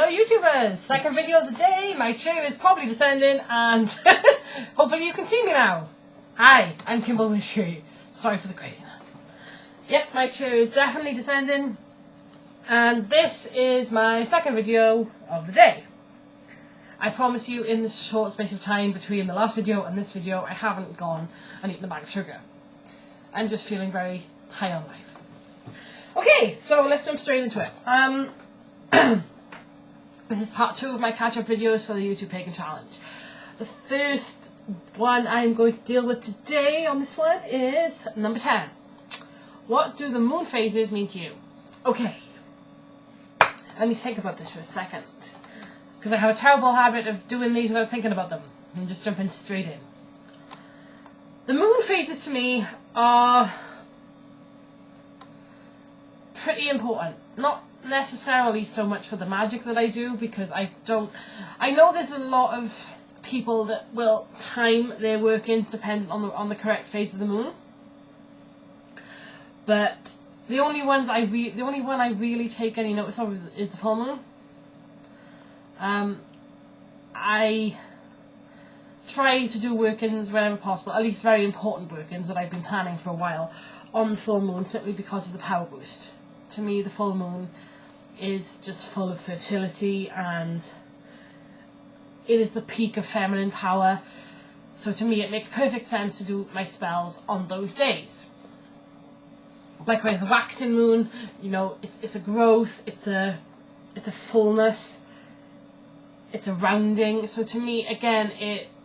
Hello YouTubers! Second video of the day. My chair is probably descending and hopefully you can see me now. Hi, I'm Kimball Wishy. Sorry for the craziness. Yep, my chair is definitely descending and this is my second video of the day. I promise you in this short space of time between the last video and this video I haven't gone and eaten a bag of sugar. I'm just feeling very high on life. Okay, so let's jump straight into it. This is part 2 of my catch-up videos for the YouTube Pagan Challenge. The first one I'm going to deal with today on this one is number 10. What do the moon phases mean to you? Okay, let me think about this for a second. Because I have a terrible habit of doing these without thinking about them and just jumping straight in. The moon phases to me are pretty important. Not necessarily so much for the magic that I do, because I know there's a lot of people that will time their work-ins dependent on the correct phase of the moon. But the only one I really take any notice of is the full moon. I try to do work-ins whenever possible, at least very important work-ins that I've been planning for a while, on the full moon, simply because of the power boost. To me, the full moon is just full of fertility and it is the peak of feminine power. So to me, it makes perfect sense to do my spells on those days. Likewise, the waxing moon, you know, it's a growth, it's a fullness, it's a rounding. So to me, again,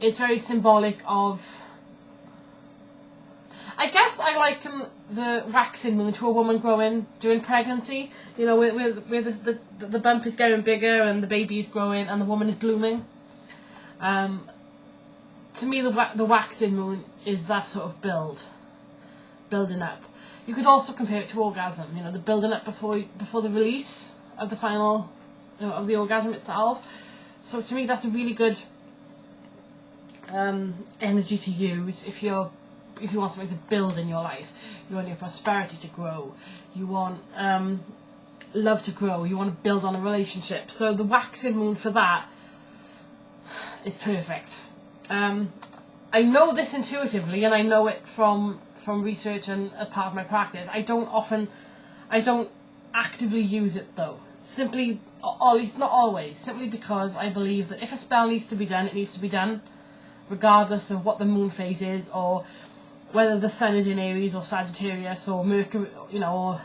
it's very symbolic of, I guess I liken the waxing moon to a woman growing during pregnancy. You know, where the bump is getting bigger and the baby is growing and the woman is blooming. To me, the waxing moon is that sort of building up. You could also compare it to orgasm. You know, the building up before the release of the final, you know, of the orgasm itself. So to me, that's a really good energy to use if you want something to build in your life. You want your prosperity to grow. You want love to grow. You want to build on a relationship. So the waxing moon for that is perfect. I know this intuitively, and I know it from research and as part of my practice. I don't actively use it though. Simply, or at least not always, simply because I believe that if a spell needs to be done, it needs to be done, regardless of what the moon phase is, or whether the sun is in Aries or Sagittarius, or Mercury, you know, or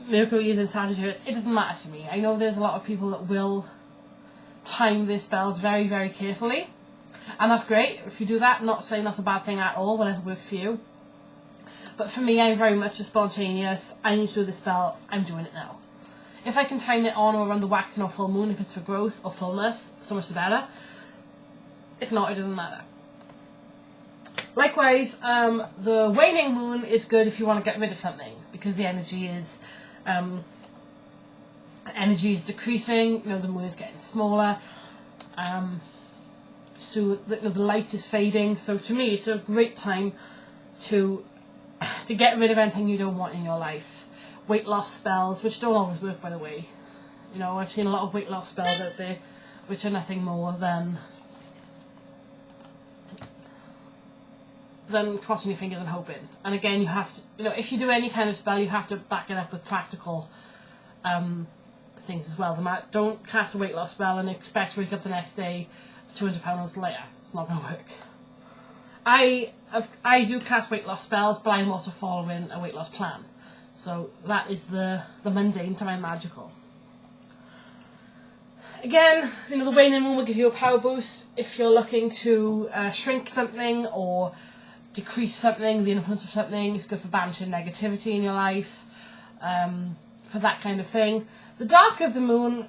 Mercury is in Sagittarius. It doesn't matter to me. I know there's a lot of people that will time their spells very, very carefully, and that's great. If you do that, I'm not saying that's a bad thing at all, whatever works for you. But for me, I'm very much a spontaneous, I need to do this spell, I'm doing it now. If I can time it on or around the waxing or full moon, if it's for growth or fullness, so much the better. If not, it doesn't matter. Likewise, the waning moon is good if you want to get rid of something, because the energy is decreasing. You know, the moon is getting smaller, so the light is fading. So to me, it's a great time to get rid of anything you don't want in your life. Weight loss spells, which don't always work, by the way. You know, I've seen a lot of weight loss spells out there, which are nothing more than crossing your fingers and hoping. And again, you have to, you know, if you do any kind of spell, you have to back it up with practical things as well. Don't cast a weight loss spell and expect to wake up the next day 200 pounds lighter. It's not going to work. I do cast weight loss spells, but I'm also following a weight loss plan. So that is the mundane to my magical. Again, you know, the waning moon will give you a power boost if you're looking to shrink something or decrease something, the influence of something. It's good for banishing negativity in your life, for that kind of thing. The dark of the moon,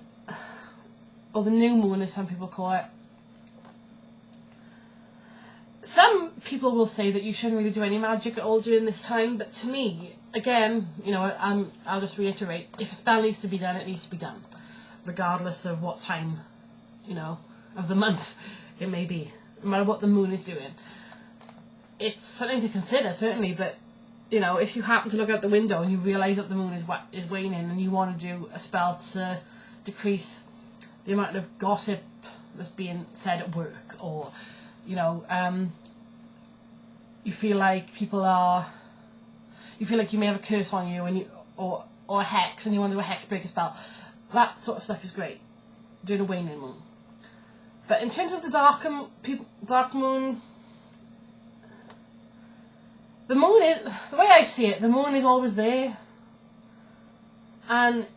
or the new moon as some people call it, some people will say that you shouldn't really do any magic at all during this time, but to me, again, you know, I'll just reiterate, if a spell needs to be done, it needs to be done, regardless of what time, you know, of the month it may be, no matter what the moon is doing. It's something to consider, certainly, but, you know, if you happen to look out the window and you realise that the moon is waning and you want to do a spell to decrease the amount of gossip that's being said at work, or, you know, you feel like you may have a curse on you, and or a hex, and you want to do a hex break a spell. That sort of stuff is great during a waning moon. But in terms of the dark moon, the moon is, the way I see it, the moon is always there. And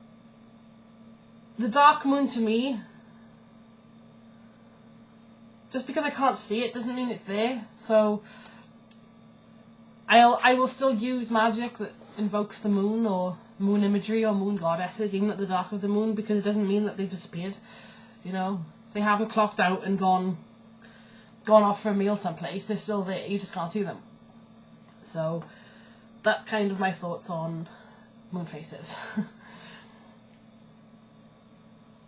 the dark moon to me, just because I can't see it doesn't mean it's there. So I will still use magic that invokes the moon, or moon imagery, or moon goddesses, even at the dark of the moon, because it doesn't mean that they've disappeared. You know, they haven't clocked out and gone off for a meal someplace. They're still there. You just can't see them. So that's kind of my thoughts on moon phases.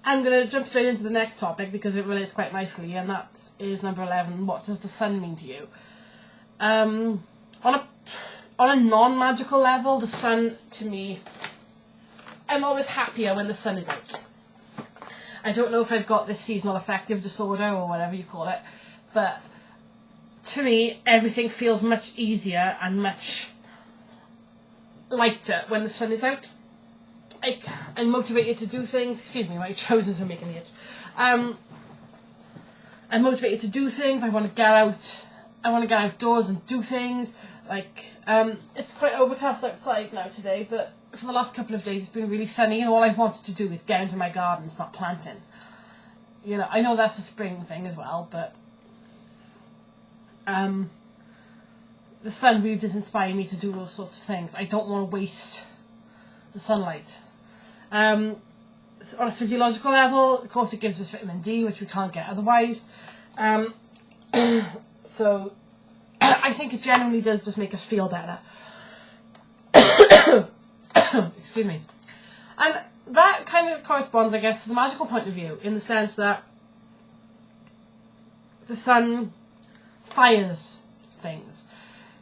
I'm going to jump straight into the next topic because it relates quite nicely, and that is number 11. What does the sun mean to you? On a non-magical level, the sun, to me, I'm always happier when the sun is out. I don't know if I've got this seasonal affective disorder or whatever you call it, but to me, everything feels much easier and much lighter when the sun is out. I'm motivated to do things. Excuse me, my trousers are making me itch. I'm motivated to do things. I want to get out. I want to get outdoors and do things. Like, it's quite overcast outside now today, but for the last couple of days it's been really sunny, and all I've wanted to do is get into my garden and start planting. You know, I know that's a spring thing as well, but the sun really does inspire me to do those sorts of things. I don't want to waste the sunlight. On a physiological level, of course, it gives us vitamin D, which we can't get otherwise. So I think it generally does just make us feel better. Excuse me. And that kind of corresponds, I guess, to the magical point of view, in the sense that the sun fires things.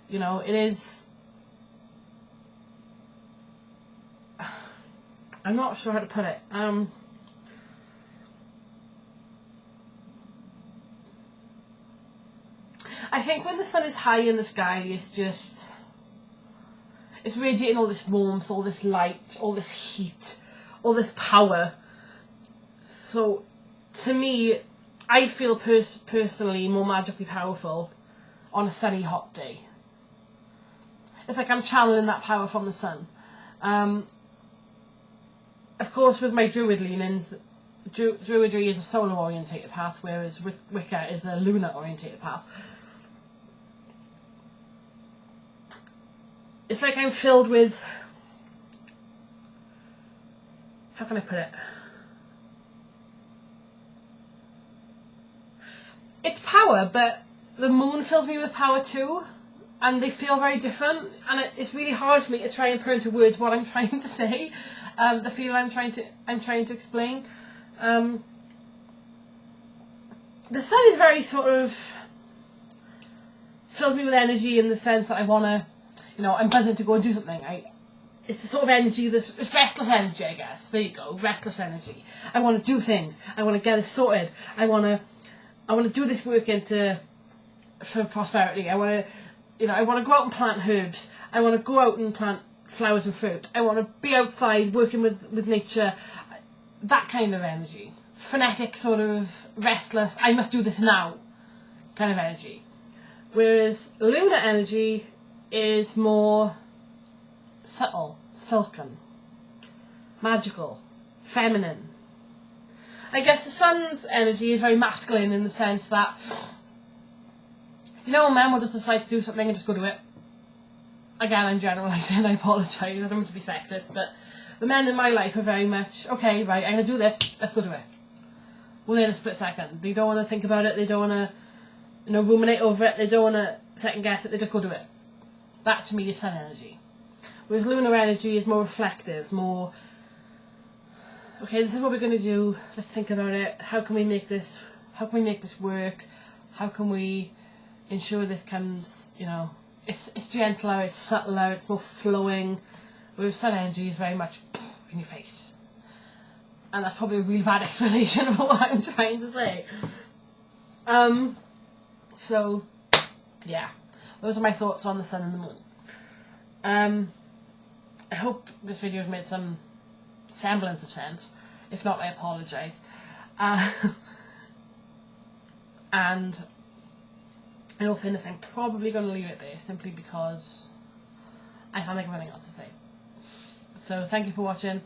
You know, it is... I'm not sure how to put it. I think when the sun is high in the sky, it's radiating all this warmth, all this light, all this heat, all this power. So, to me, I feel personally more magically powerful on a sunny, hot day. It's like I'm channeling that power from the sun. Of course, with my druid leanings, druidry is a solar orientated path, whereas Wicca is a lunar orientated path. It's like I'm filled with... How can I put it? It's power, but the moon fills me with power too, and they feel very different, and it's really hard for me to try and put into words what I'm trying to say, the feeling I'm trying to explain. The sun is very sort of fills me with energy in the sense that I want to, you know, I'm buzzing to go and do something. It's the sort of energy, it's restless energy, I guess. There you go, restless energy. I want to do things. I want to get it sorted. I want to do this work for prosperity. I want to go out and plant herbs. I want to go out and plant flowers and fruit. I want to be outside working with nature. That kind of energy. Frenetic, sort of restless, I must do this now kind of energy. Whereas lunar energy is more subtle, silken, magical, feminine. I guess the sun's energy is very masculine in the sense that, you know, men will just decide to do something and just go do it. Again, I'm generalising, I apologise, I don't want to be sexist, but the men in my life are very much, okay, right, I'm going to do this, let's go do it. Within a split second. They don't want to think about it, they don't want to, you know, ruminate over it, they don't want to second guess it, they just go do it. That to me is sun energy. Whereas lunar energy is more reflective, more, okay, this is what we're going to do, let's think about it, how can we make this work, how can we ensure this comes, you know, it's gentler, it's subtler, it's more flowing, whereas sun energy is very much in your face. And that's probably a really bad explanation of what I'm trying to say. So, yeah. Those are my thoughts on the sun and the moon. I hope this video has made some semblance of sense. If not, I apologise. And in all fairness, I'm probably going to leave it there simply because I can't think of anything else to say. So thank you for watching.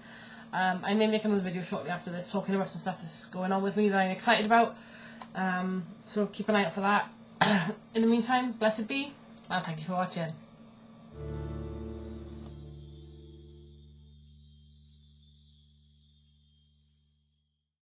I may make another video shortly after this talking about some stuff that's going on with me that I'm excited about. So keep an eye out for that. In the meantime, blessed be, and thank you for watching.